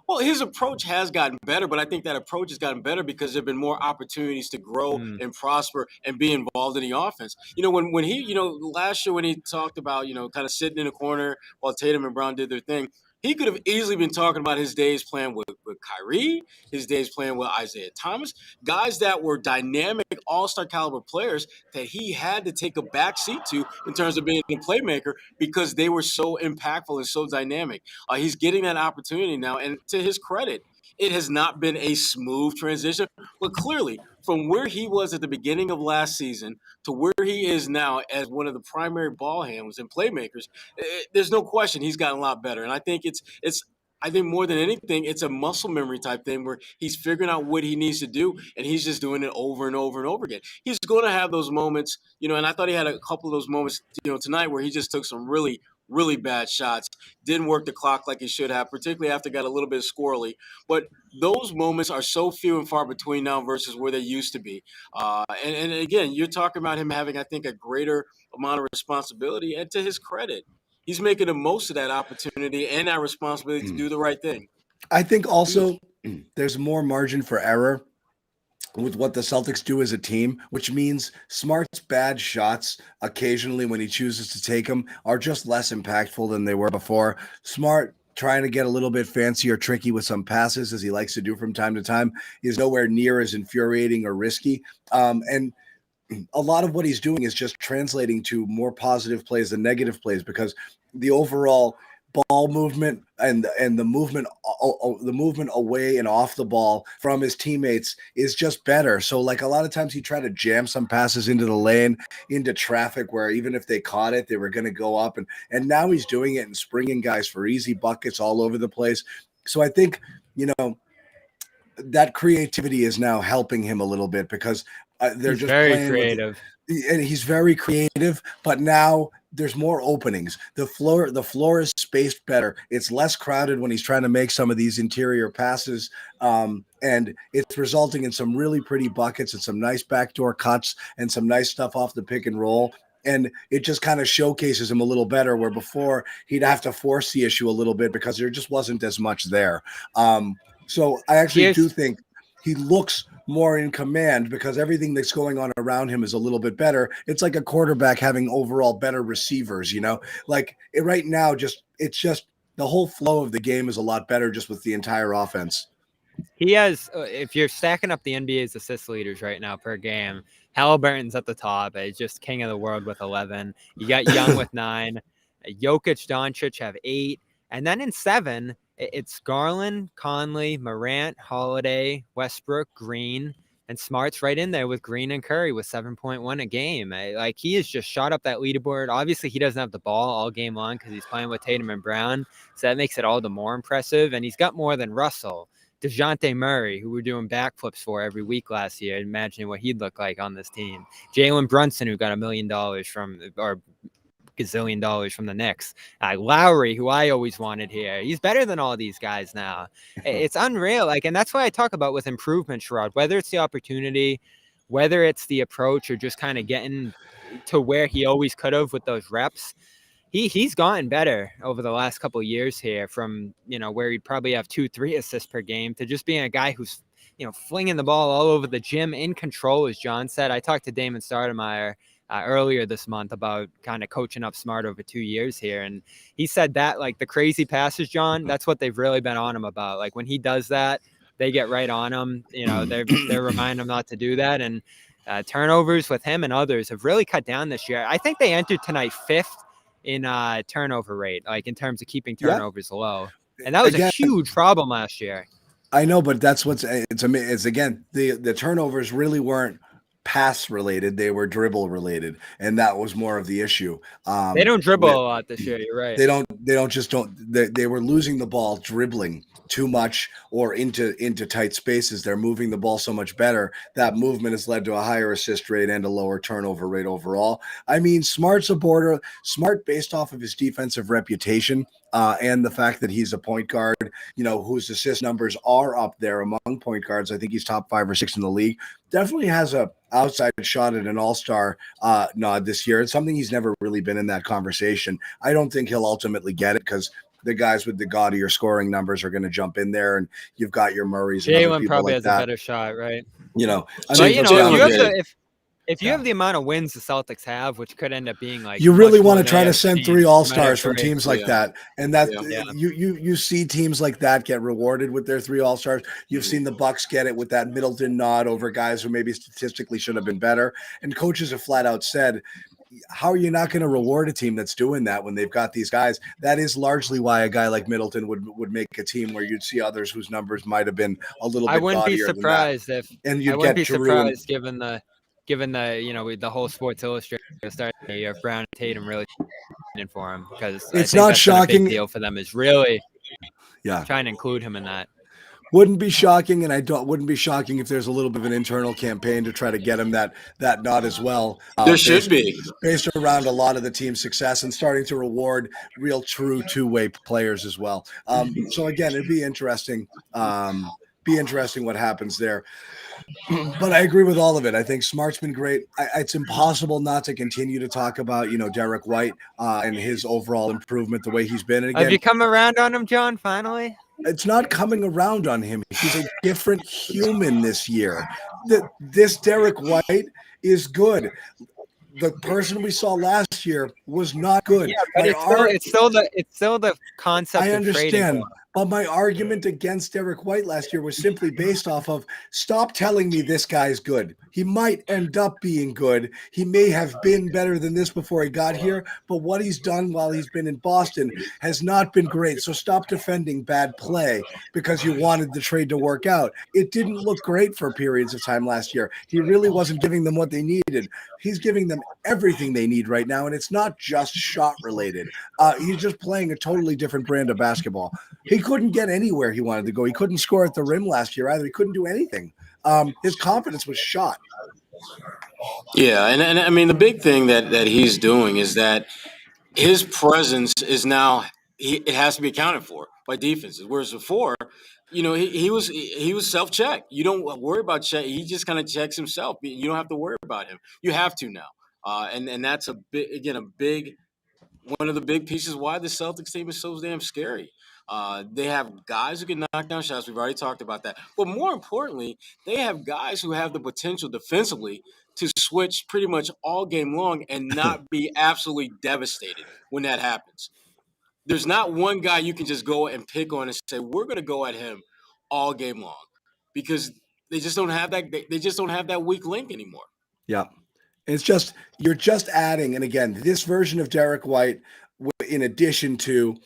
Well, his approach has gotten better, but I think that approach has gotten better because there have been more opportunities to grow and prosper and be involved in the offense. When he, last year when he talked about, kind of sitting in a corner while Tatum and Brown did their thing, he could have easily been talking about his days playing with Kyrie, his days playing with Isaiah Thomas, guys that were dynamic all-star caliber players that he had to take a back seat to in terms of being a playmaker because they were so impactful and so dynamic. He's getting that opportunity now, and to his credit, it has not been a smooth transition, but clearly from where he was at the beginning of last season to where he is now as one of the primary ball handlers and playmakers, there's no question he's gotten a lot better. And I think I think more than anything, it's a muscle memory type thing where he's figuring out what he needs to do, and he's just doing it over and over and over again. He's going to have those moments, and I thought he had a couple of those moments, tonight where he just took some really really bad shots. Didn't work the clock like he should have, particularly after it got a little bit squirrely. But those moments are so few and far between now versus where they used to be. And again, you're talking about him having, I think, a greater amount of responsibility. And to his credit, he's making the most of that opportunity and that responsibility to do the right thing. I think also there's more margin for error with what the Celtics do as a team, which means Smart's bad shots occasionally when he chooses to take them are just less impactful than they were before. Smart trying to get a little bit fancy or tricky with some passes, as he likes to do from time to time, is nowhere near as infuriating or risky. And a lot of what he's doing is just translating to more positive plays than negative plays, because the overall ball movement and the movement away and off the ball from his teammates is just better. So like a lot of times he tried to jam some passes into the lane, into traffic, where even if they caught it, they were going to go up, and now he's doing it and springing guys for easy buckets all over the place. So I think, that creativity is now helping him a little bit, because they're He's just very playing creative. and he's very creative, but now there's more openings. The floor is spaced better. It's less crowded when he's trying to make some of these interior passes, and it's resulting in some really pretty buckets and some nice backdoor cuts and some nice stuff off the pick and roll. And it just kind of showcases him a little better, where before he'd have to force the issue a little bit because there just wasn't as much there. So I actually do think he looks more in command, because everything that's going on around him is a little bit better. It's like a quarterback having overall better receivers, right now, it's just the whole flow of the game is a lot better just with the entire offense. He has, if you're stacking up the NBA's assist leaders right now per game, Halliburton's at the top. He's just king of the world with 11. You got Young with 9. Jokic, Doncic have 8. And then in 7, it's Garland, Conley, Morant, Holiday, Westbrook, Green, and Smart's right in there with Green and Curry with 7.1 a game. Like, he has just shot up that leaderboard. Obviously, he doesn't have the ball all game long because he's playing with Tatum and Brown, so that makes it all the more impressive. And he's got more than Russell. DeJounte Murray, who we're doing backflips for every week last year, imagining what he'd look like on this team. Jalen Brunson, who got $1 million from, or gazillion dollars from the Knicks. Lowry, who I always wanted here. He's better than all these guys now. It's unreal. And that's why I talk about with improvement, Sherrod, whether it's the opportunity, whether it's the approach, or just kind of getting to where he always could have with those reps. He's gotten better over the last couple of years here, from, where he'd probably have 2-3 assists per game to just being a guy who's, flinging the ball all over the gym, in control, as John said. I talked to Damon Stoudemire earlier this month about kind of coaching up Smart over 2 years here. And he said that, like, the crazy passes, John, that's what they've really been on him about. Like, when he does that, they get right on him. They're reminding him not to do that. And turnovers with him and others have really cut down this year. I think they entered tonight 5th in turnover rate, like in terms of keeping turnovers low. And that was a huge problem last year. I know, but that's it's again, the turnovers really weren't pass related, they were dribble related, and that was more of the issue. They don't dribble a lot this year. You're right. They were losing the ball dribbling too much or into tight spaces. They're moving the ball so much better. That movement has led to a higher assist rate and a lower turnover rate overall. I mean, Smart based off of his defensive reputation, and the fact that he's a point guard, whose assist numbers are up there among point guards. I think he's top 5 or 6 in the league. Definitely has a outside shot at an all-star nod this year. It's something he's never really been in that conversation. I don't think he'll ultimately get it, because the guys with the gaudier scoring numbers are going to jump in there, and you've got your Murrays. Jalen probably has a better shot, right? If you have the amount of wins the Celtics have, which could end up being like, you really want to try to send 3 all-stars from teams like that, and that you see teams like that get rewarded with their 3 all-stars. You've seen the Bucks get it with that Middleton nod over guys who maybe statistically should have been better, and coaches have flat out said, how are you not going to reward a team that's doing that when they've got these guys? That is largely why a guy like Middleton would make a team where you'd see others whose numbers might have been a little bit. I wouldn't be surprised if, and you'd get Drew given the whole Sports Illustrated start of the year, Brown and Tatum really in for him, because it's not shocking. A big deal for them is really trying to include him in that. Wouldn't be shocking, and wouldn't be shocking if there's a little bit of an internal campaign to try to get him that nod as well. There should be, based around a lot of the team's success and starting to reward real, true two-way players as well. So again, it'd be interesting. What happens there. But I agree with all of it. I think Smart's been great. It's impossible not to continue to talk about, Derrick White and his overall improvement, the way he's been. And again, have you come around on him, John, finally? It's not coming around on him. He's a different human this year. This Derrick White is good. The person we saw last year was not good. Yeah, but it's still the concept. I understand. Of But my argument against Derrick White last year was simply based off of, stop telling me this guy's good. He might end up being good. He may have been better than this before he got here, but what he's done while he's been in Boston has not been great. So stop defending bad play because you wanted the trade to work out. It didn't look great for periods of time last year. He really wasn't giving them what they needed. He's giving them everything they need right now, and it's not just shot related. He's just playing a totally different brand of basketball. He couldn't get anywhere he wanted to go. He couldn't score at the rim last year either. He couldn't do anything. His confidence was shot. Yeah, and I mean the big thing that he's doing is that his presence is now it has to be accounted for by defenses. Whereas before, he was self-check. You don't worry about check. He just kind of checks himself. You don't have to worry about him. You have to now, and that's one of the big pieces why the Celtics team is so damn scary. They have guys who can knock down shots. We've already talked about that. But more importantly, they have guys who have the potential defensively to switch pretty much all game long and not be absolutely devastated when that happens. There's not one guy you can just go and pick on and say, we're going to go at him all game long, because they just don't have that. They just don't have that weak link anymore. Yeah. It's just, you're just adding, and again, this version of Derrick White, in addition to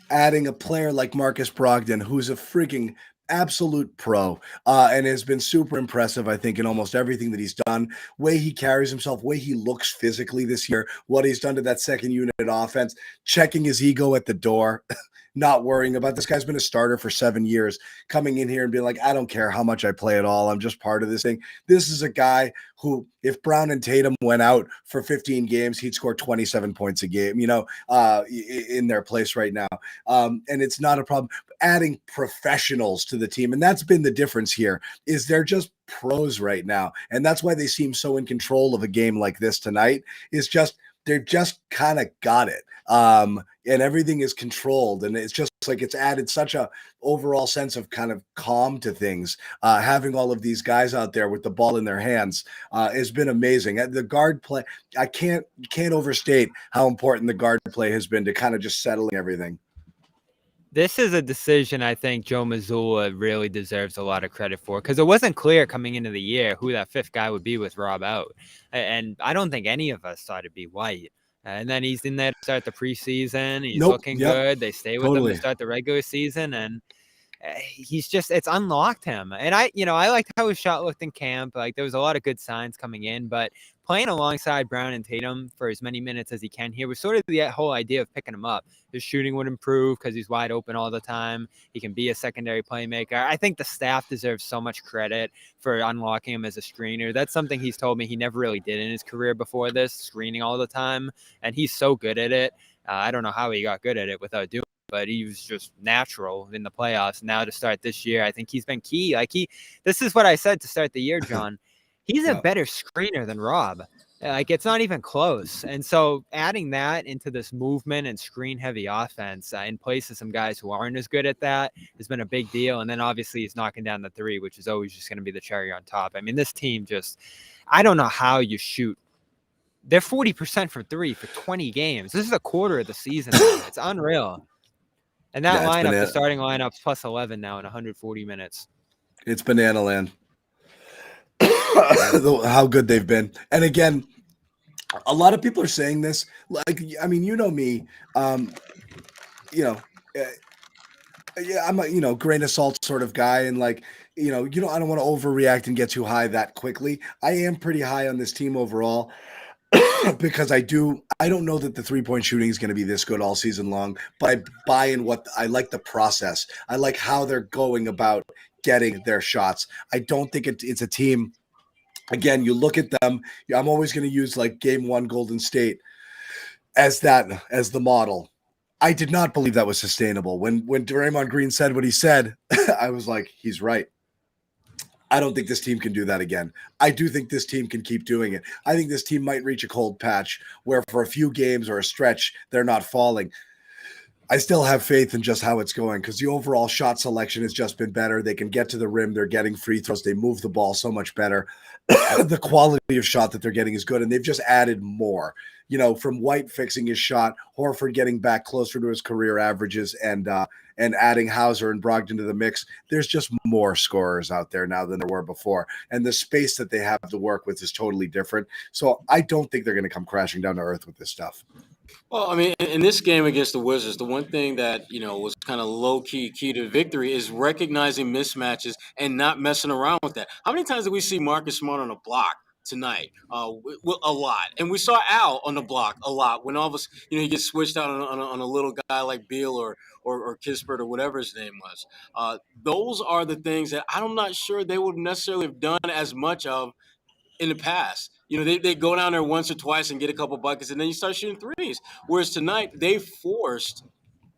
adding a player like Marcus Brogdon, who's a freaking absolute pro and has been super impressive, I think, in almost everything that he's done, way he carries himself, way he looks physically this year, what he's done to that second unit offense, checking his ego at the door, not worrying about this guy's been a starter for 7 years, coming in here and being like, I don't care how much I play at all. I'm just part of this thing. This is a guy who, if Brown and Tatum went out for 15 games, he'd score 27 points a game, in their place right now. And it's not a problem. Adding professionals to the team, and that's been the difference here, is they're just pros right now. And that's why they seem so in control of a game like this tonight, is just, they've just kind of got it. And everything is controlled, and it's just like it's added such a overall sense of kind of calm to things. Having all of these guys out there with the ball in their hands has been amazing. The guard play, I can't overstate how important the guard play has been to kind of just settling everything. This is a decision I think Joe Mazzulla really deserves a lot of credit for, because it wasn't clear coming into the year who that fifth guy would be with Rob out. And I don't think any of us thought it'd be White. And then he's in there to start the preseason. He's looking good. They stay with him to start the regular season. And he's just, it's unlocked him. And I liked how his shot looked in camp. Like, there was a lot of good signs coming in, but playing alongside Brown and Tatum for as many minutes as he can here was sort of the whole idea of picking him up. His shooting would improve because he's wide open all the time. He can be a secondary playmaker. I think the staff deserves so much credit for unlocking him as a screener. That's something he's told me he never really did in his career before this, screening all the time. And he's so good at it. I don't know how he got good at it without doing it, but he was just natural in the playoffs. Now to start this year, I think he's been key. This is what I said to start the year, John. He's a better screener than Rob. Like, it's not even close. And so adding that into this movement and screen-heavy offense in place of some guys who aren't as good at that has been a big deal. And then obviously he's knocking down the three, which is always just going to be the cherry on top. I mean, this team just, I don't know how you shoot. They're 40% from three for 20 games. This is a quarter of the season. It's unreal. And that lineup, the starting lineup's plus 11 now in 140 minutes. It's banana land. How good they've been. And again, a lot of people are saying this. Like, I mean, you know me. I'm a grain of salt sort of guy, and like, I don't want to overreact and get too high that quickly. I am pretty high on this team overall. Because I don't know that the 3-point shooting is going to be this good all season long, but I buy in I like the process. I like how they're going about getting their shots. I don't think it's a team. Again, you look at them. I'm always going to use like Game 1 Golden State as the model. I did not believe that was sustainable. When Draymond Green said what he said, I was like, he's right. I don't think this team can do that again. I do think this team can keep doing it. I think this team might reach a cold patch where for a few games or a stretch, they're not falling. I still have faith in just how it's going because the overall shot selection has just been better. They can get to the rim. They're getting free throws. They move the ball so much better. The quality of shot that they're getting is good, and they've just added more. From White fixing his shot, Horford getting back closer to his career averages, and adding Hauser and Brogdon to the mix. There's just more scorers out there now than there were before, and the space that they have to work with is totally different. So I don't think they're going to come crashing down to earth with this stuff. Well, I mean, in this game against the Wizards, the one thing that, was kind of low-key to victory is recognizing mismatches and not messing around with that. How many times did we see Marcus Smart on a block tonight? A lot. And we saw Al on the block a lot when all of us, he gets switched out on a little guy like Beal or Kispert or whatever his name was. Those are the things that I'm not sure they would necessarily have done as much of in the past. They go down there once or twice and get a couple buckets, and then you start shooting threes. Whereas tonight, they forced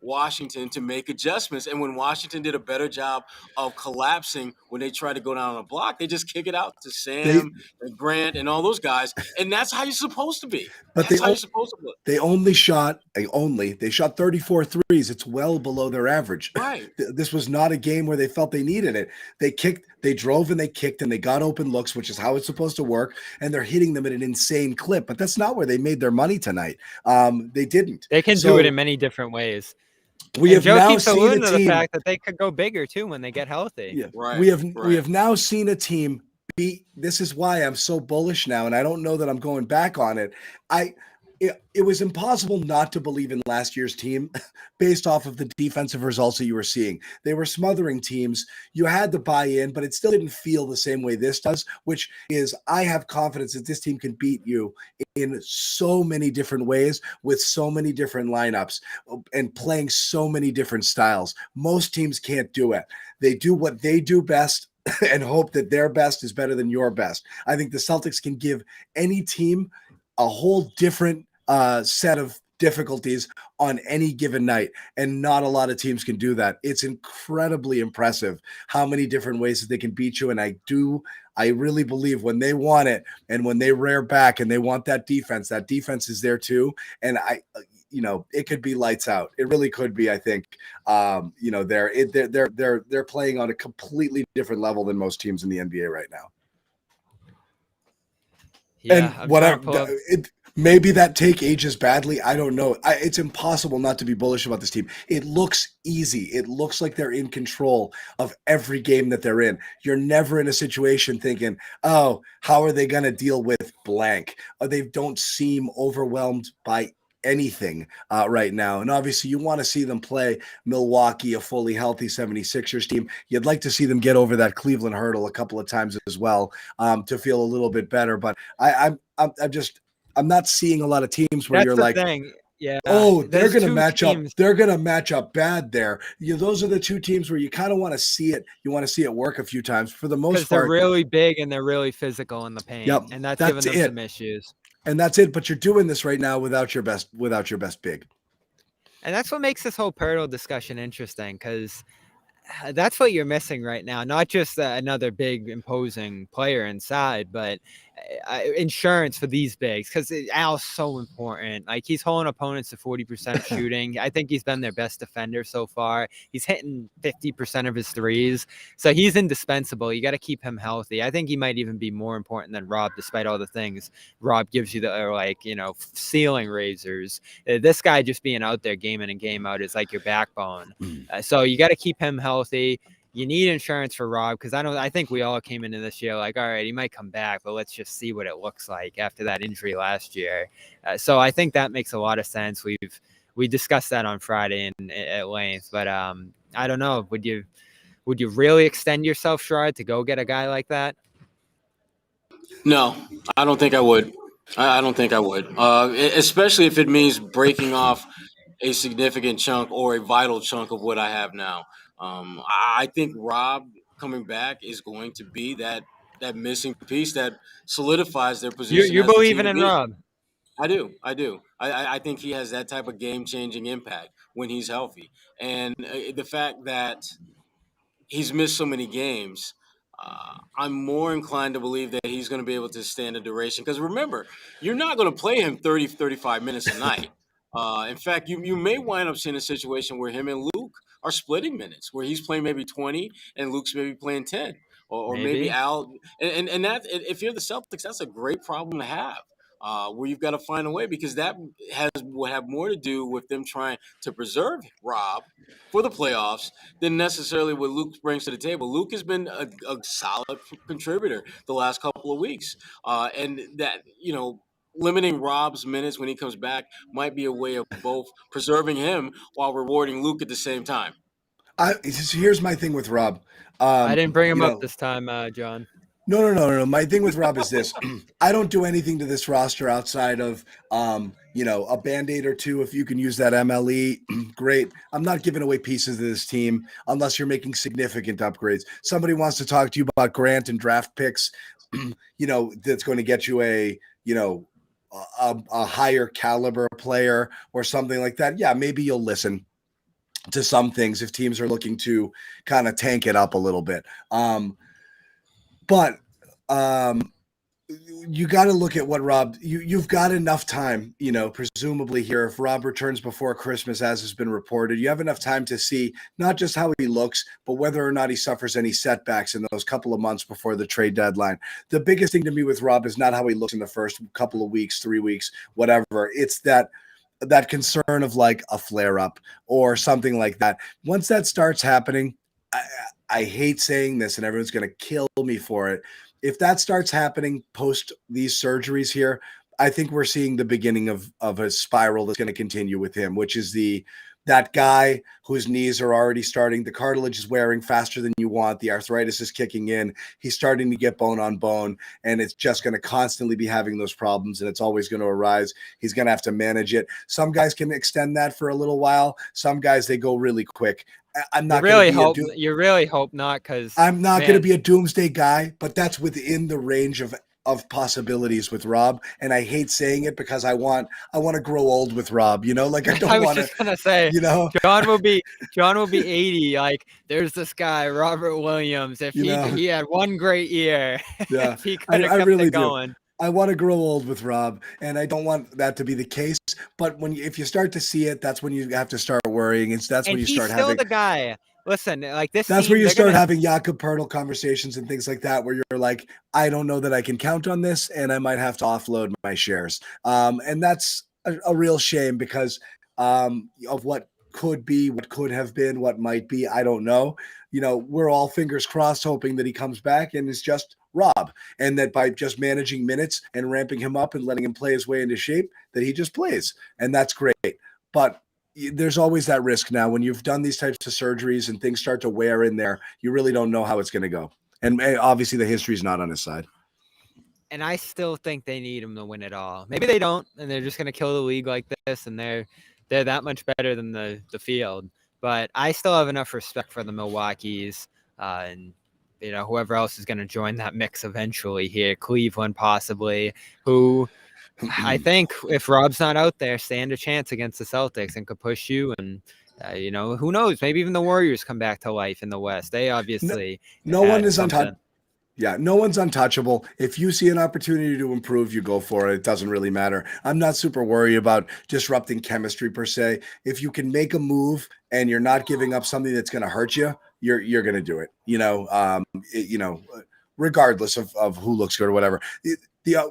Washington to make adjustments. And when Washington did a better job of collapsing when they tried to go down on a block, they just kick it out to Sam and Grant and all those guys. And that's how you're supposed to be. But that's how you're supposed to look. They shot 34 threes. It's well below their average. Right. This was not a game where they felt they needed it. They drove and they kicked and they got open looks, which is how it's supposed to work. And they're hitting them at an insane clip. But that's not where they made their money tonight. They didn't. They can do it in many different ways. We have Joe now keeps seen alluding a to team. the fact that they could go bigger too when they get healthy. Yeah, right. We have now seen a team beat. This is why I'm so bullish now, and I don't know that I'm going back on it. It was impossible not to believe in last year's team based off of the defensive results that you were seeing. They were smothering teams. You had to buy in, but it still didn't feel the same way this does, which is I have confidence that this team can beat you in so many different ways with so many different lineups and playing so many different styles. Most teams can't do it. They do what they do best and hope that their best is better than your best. I think the Celtics can give any team a whole different set of difficulties on any given night, and not a lot of teams can do that. It's incredibly impressive how many different ways that they can beat you, and I really believe when they want it and when they rear back and they want that defense is there too, and it could be lights out. It really could be. I think they're playing on a completely different level than most teams in the NBA right now. Yeah, and maybe that take ages badly. I don't know. It's impossible not to be bullish about this team. It looks easy. It looks like they're in control of every game that they're in. You're never in a situation thinking, oh, how are they going to deal with blank? They don't seem overwhelmed by anything right now. And obviously you want to see them play Milwaukee, a fully healthy 76ers team. You'd like to see them get over that Cleveland hurdle a couple of times as well to feel a little bit better. But I'm not seeing a lot of teams where you're like, thing. Yeah. Oh, they're going to match up. They're going to match up bad there. Those are the two teams where you kind of want to see it. You want to see it work a few times. For the most part, they're really big and they're really physical in the paint. Yep, and that's giving them some issues. And that's it. But you're doing this right now without your best big. And that's what makes this whole Pirtle discussion interesting, because that's what you're missing right now. Not just another big imposing player inside, but insurance for these bigs, because Al's so important. Like, he's holding opponents to 40% shooting. I think he's been their best defender so far. He's hitting 50% of his threes, so he's indispensable. You got to keep him healthy. I think he might even be more important than Rob, despite all the things Rob gives you that are like, ceiling raisers. This guy just being out there game in and game out is like your backbone. So you got to keep him healthy. You need insurance for Rob, because I think we all came into this year like, all right, he might come back, but let's just see what it looks like after that injury last year. So I think that makes a lot of sense. We discussed that on Friday at length, but I don't know. Would you really extend yourself, Sherrod, to go get a guy like that? No, I don't think I would. I don't think I would, especially if it means breaking off a significant chunk or a vital chunk of what I have now. I think Rob coming back is going to be that missing piece that solidifies their You position you as the believe team to in beat. Rob? I do. I think he has that type of game-changing impact when he's healthy. And the fact that he's missed so many games, I'm more inclined to believe that he's going to be able to stand a duration. Because remember, you're not going to play him 30, 35 minutes a night. In fact, you may wind up seeing a situation where him and Luke are splitting minutes, where he's playing maybe 20 and Luke's maybe playing 10. Or maybe Maybe. Al. And that, if you're the Celtics, that's a great problem to have. Where you've got to find a way, because that will have more to do with them trying to preserve Rob for the playoffs than necessarily what Luke brings to the table. Luke has been a solid contributor the last couple of weeks, and that limiting Rob's minutes when he comes back might be a way of both preserving him while rewarding Luke at the same time. Here's my thing with Rob. I didn't bring him up this time, John. No. My thing with Rob is this. I don't do anything to this roster outside of, a Band-Aid or two. If you can use that MLE, great. I'm not giving away pieces of this team unless you're making significant upgrades. Somebody wants to talk to you about Grant and draft picks, that's going to get you a higher caliber player or something like that. Yeah, maybe you'll listen to some things if teams are looking to kind of tank it up a little bit. But you got to look at what Rob, you've got enough time, presumably here, if Rob returns before Christmas, as has been reported, you have enough time to see not just how he looks, but whether or not he suffers any setbacks in those couple of months before the trade deadline. The biggest thing to me with Rob is not how he looks in the first couple of weeks, 3 weeks, whatever. It's that concern of like a flare up or something like that. Once that starts happening, I hate saying this and everyone's going to kill me for it. If that starts happening post these surgeries here, I think we're seeing the beginning of a spiral that's going to continue with him, which is that guy whose knees are already starting, the cartilage is wearing faster than you want, the arthritis is kicking in, he's starting to get bone on bone, and it's just going to constantly be having those problems, and it's always going to arise. He's going to have to manage it. Some guys can extend that for a little while. Some guys, they go really quick. I'm not You really hope not, because I'm not going to be a doomsday guy, but that's within the range of possibilities with Rob. And I hate saying it because I want to grow old with Rob, like I don't want to. I was just going to say, John will be 80. Like, there's this guy, Robert Williams. If he had one great year, yeah, he could have kept really it going. Do. I want to grow old with Rob, and I don't want that to be the case. But if you start to see it, that's when you have to start worrying. That's when you start having. He's still the guy. Listen, like this. That's where you start having Jakob Pertl conversations and things like that, where you're like, I don't know that I can count on this, and I might have to offload my shares. And that's a real shame because of what could be, what could have been, what might be. I don't know. We're all fingers crossed, hoping that he comes back and is just Rob, and that by just managing minutes and ramping him up and letting him play his way into shape, that he just plays, and that's great. But there's always that risk now when you've done these types of surgeries and things start to wear in there. You really don't know how it's going to go, and obviously the history is not on his side. And I still think they need him to win it all. Maybe they don't, and they're just going to kill the league like this, and they're that much better than the field. But I still have enough respect for the Milwaukees and whoever else is going to join that mix eventually here, Cleveland possibly, who I think if Rob's not out there, stand a chance against the Celtics and could push you. And who knows? Maybe even the Warriors come back to life in the West. They obviously no one is untouchable. Yeah, no one's untouchable. If you see an opportunity to improve, you go for it. It doesn't really matter. I'm not super worried about disrupting chemistry per se. If you can make a move and you're not giving up something that's going to hurt you, you're going to do it. Regardless of who looks good or whatever.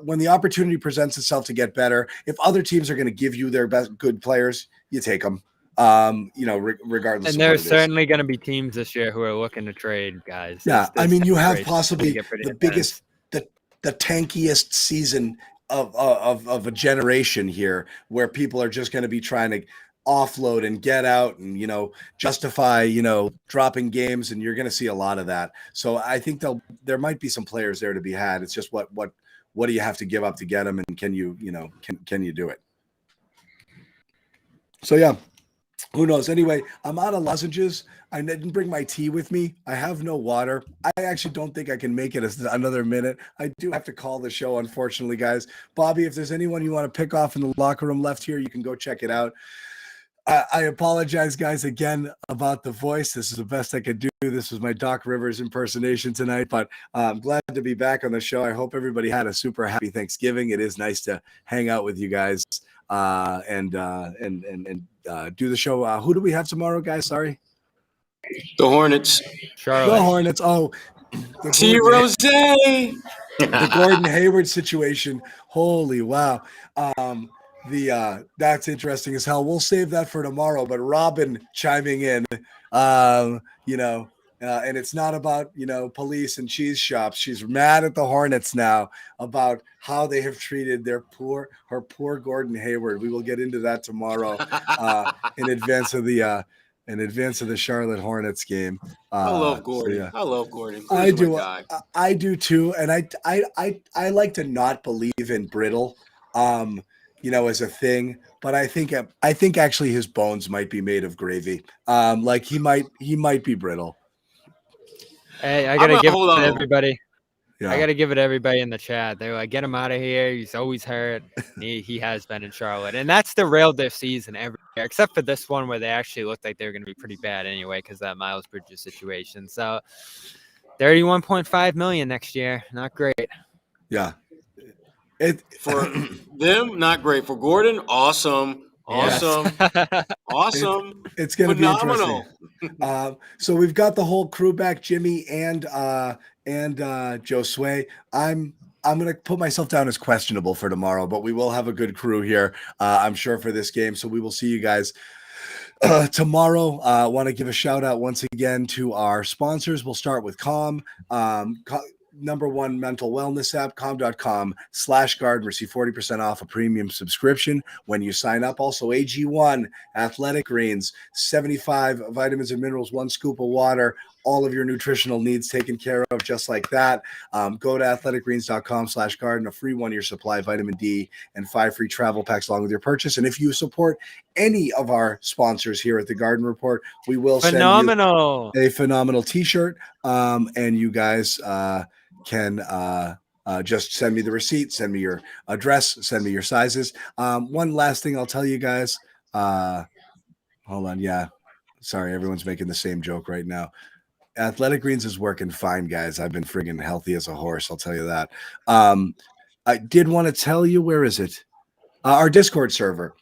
When the opportunity presents itself to get better, if other teams are going to give you their best good players, you take them. Regardless. And there's certainly going to be teams this year who are looking to trade guys. Yeah, I mean, you have possibly the biggest, the tankiest season of a generation here, where people are just going to be trying to offload and get out and justify dropping games, and you're going to see a lot of that. So I think there might be some players there to be had. It's just what do you have to give up to get them, and can you can you do it? So yeah. Who knows? Anyway, I'm out of lozenges. I didn't bring my tea with me. I have no water. I actually don't think I can make it another minute. I do have to call the show, unfortunately, guys. Bobby, if there's anyone you want to pick off in the locker room left here, you can go check it out. I apologize, guys, again about the voice. This is the best I could do. This was my Doc Rivers impersonation tonight, but I'm glad to be back on the show. I hope everybody had a super happy Thanksgiving. It is nice to hang out with you guys and do the show. Who do we have tomorrow, guys? Sorry. The Hornets. Charlotte. The Hornets. Oh, T. Rose. The Gordon Hayward situation. Holy wow. That's interesting as hell. We'll save that for tomorrow. But Robin chiming in, and it's not about police and cheese shops. She's mad at the Hornets now about how they have treated her poor Gordon Hayward. We will get into that tomorrow in advance of the Charlotte Hornets game. I love Gordon. So, yeah. I love Gordon. I do. I do too, and I like to not believe in brittle. As a thing, but I think actually his bones might be made of gravy. Like he might be brittle. Hey, I gotta give it to everybody. Yeah. I gotta give it to everybody in the chat. They're like, get him out of here. He's always hurt. He has been in Charlotte, and that's derailed their season every year, except for this one where they actually looked like they were going to be pretty bad anyway because that Miles Bridges situation. So, $31.5 million next year. Not great. Yeah. For them, not great. For Gordon, awesome. Yes. Awesome. It's going to be interesting. So we've got the whole crew back, Jimmy and Josue. I'm going to put myself down as questionable for tomorrow, but we will have a good crew here, I'm sure, for this game. So we will see you guys tomorrow. I want to give a shout out once again to our sponsors. We'll start with Calm. #1 mental wellness app, calm.com/garden. Receive 40% off a premium subscription when you sign up. Also, AG1 Athletic Greens, 75 vitamins and minerals, 1 scoop of water, all of your nutritional needs taken care of just like that. Go to athleticgreens.com/garden, a free 1-year supply of vitamin D and 5 free travel packs along with your purchase. And if you support any of our sponsors here at the Garden Report, we will send you a phenomenal t-shirt. And you guys can just send me the receipt, send me your address, send me your sizes. One last thing I'll tell you guys. Hold on. Yeah. Sorry. Everyone's making the same joke right now. Athletic Greens is working fine, guys. I've been friggin' healthy as a horse. I'll tell you that. I did want to tell you, where is it? Our Discord server.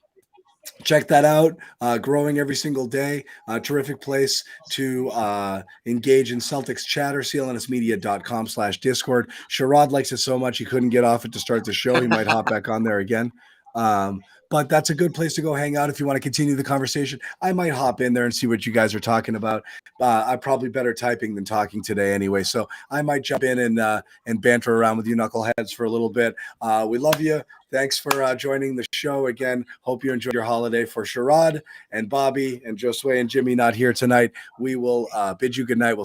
Check that out. Growing every single day. Terrific place to engage in Celtics chatter. CLNSmedia.com/Discord. Sherrod likes it so much he couldn't get off it to start the show. He might hop back on there again. But that's a good place to go hang out if you want to continue the conversation. I might hop in there and see what you guys are talking about. I'm probably better typing than talking today anyway, so I might jump in and banter around with you knuckleheads for a little bit. We love you. Thanks for joining the show again. Hope you enjoyed your holiday. For Sherrod and Bobby and Josue and Jimmy not here tonight, we will bid you good night. We'll